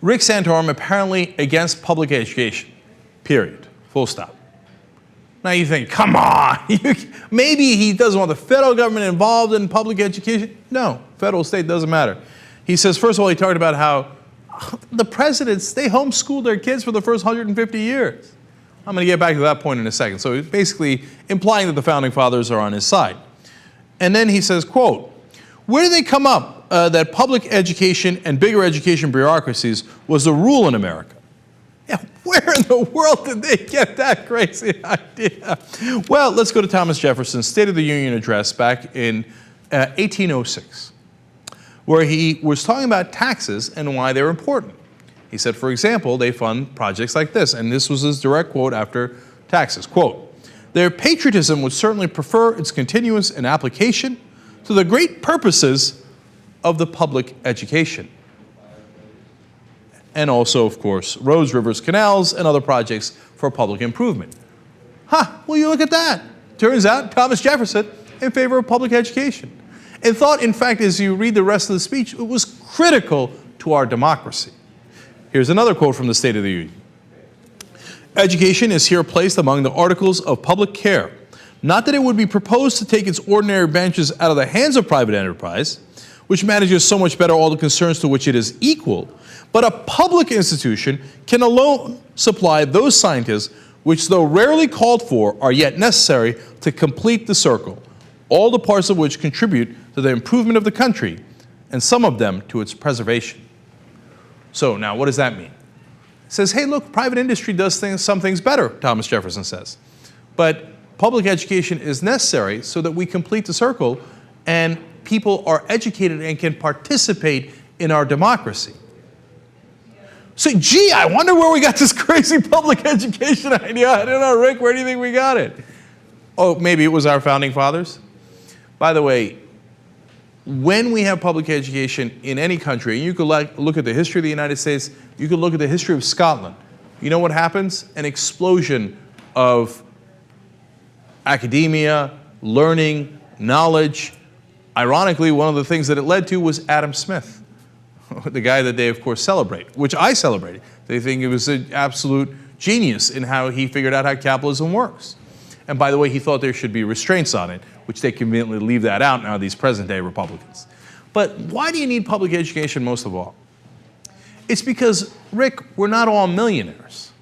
Rick Santorum apparently against public education, period, full stop. Now you think, come on, maybe he doesn't want the federal government involved in public education. No, federal, state, doesn't matter. He says, first of all, he talked about how the presidents, they homeschooled their kids for the first 150 years. I'm going to get back to that point in a second. So he's basically implying that the founding fathers are on his side. And then he says, quote, where did they come up that public education and bigger education bureaucracies was the rule in America? Yeah, where in the world did they get that crazy idea? Well, let's go to Thomas Jefferson's State of the Union address back in 1806, where he was talking about taxes and why they're important. He said, for example, they fund projects like this, and this was his direct quote after taxes. Quote, their patriotism would certainly prefer its continuance and application to the great purposes of the public education. And also, of course, roads, rivers, canals, and other projects for public improvement. Well, you look at that. Turns out Thomas Jefferson in favor of public education. And thought, in fact, as you read the rest of the speech, it was critical to our democracy. Here's another quote from the State of the Union. Education is here placed among the articles of public care. Not that it would be proposed to take its ordinary branches out of the hands of private enterprise, which manages so much better all the concerns to which it is equal, but a public institution can alone supply those scientists which, though rarely called for, are yet necessary to complete the circle, all the parts of which contribute to the improvement of the country, and some of them to its preservation. So now, what does that mean? It says, hey, look, private industry does some things better, Thomas Jefferson says. But public education is necessary so that we complete the circle and people are educated and can participate in our democracy. So, gee, I wonder where we got this crazy public education idea. I don't know, Rick, where do you think we got it? Oh, maybe it was our founding fathers? By the way, when we have public education in any country, and you could look at the history of the United States, you could look at the history of Scotland, you know what happens? An explosion of academia, learning, knowledge. Ironically, one of the things that it led to was Adam Smith, the guy that they, of course, celebrate, which I celebrated. They think he was an absolute genius in how he figured out how capitalism works. And by the way, he thought there should be restraints on it, which they conveniently leave that out now, these present-day Republicans. But why do you need public education most of all? It's because, Rick, we're not all millionaires.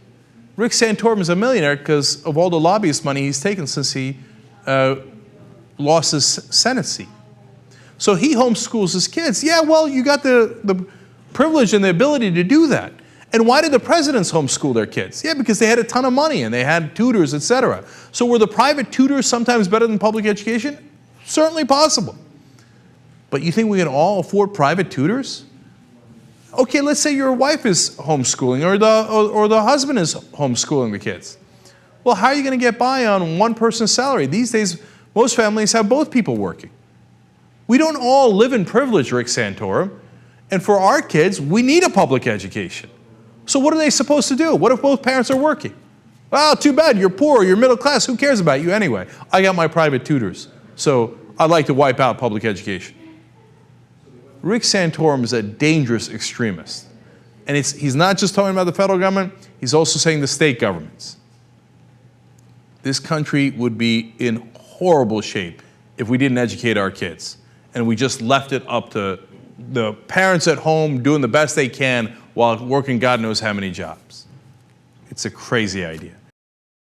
Rick Santorum is a millionaire because of all the lobbyist money he's taken since he lost his Senate seat. So he homeschools his kids. Yeah, well, you got the privilege and the ability to do that. And why did the presidents homeschool their kids? Yeah, because they had a ton of money and they had tutors, etc. So were the private tutors sometimes better than public education? Certainly possible. But you think we can all afford private tutors? Okay, let's say your wife is homeschooling or the husband is homeschooling the kids. Well, how are you going to get by on one person's salary? These days, most families have both people working. We don't all live in privilege, Rick Santorum. And for our kids, we need a public education. So what are they supposed to do? What if both parents are working? Well, too bad, you're poor, you're middle class, who cares about you anyway? I got my private tutors, so I'd like to wipe out public education. Rick Santorum is a dangerous extremist. And he's not just talking about the federal government, he's also saying the state governments. This country would be in horrible shape if we didn't educate our kids and we just left it up to the parents at home doing the best they can while working God knows how many jobs. It's a crazy idea.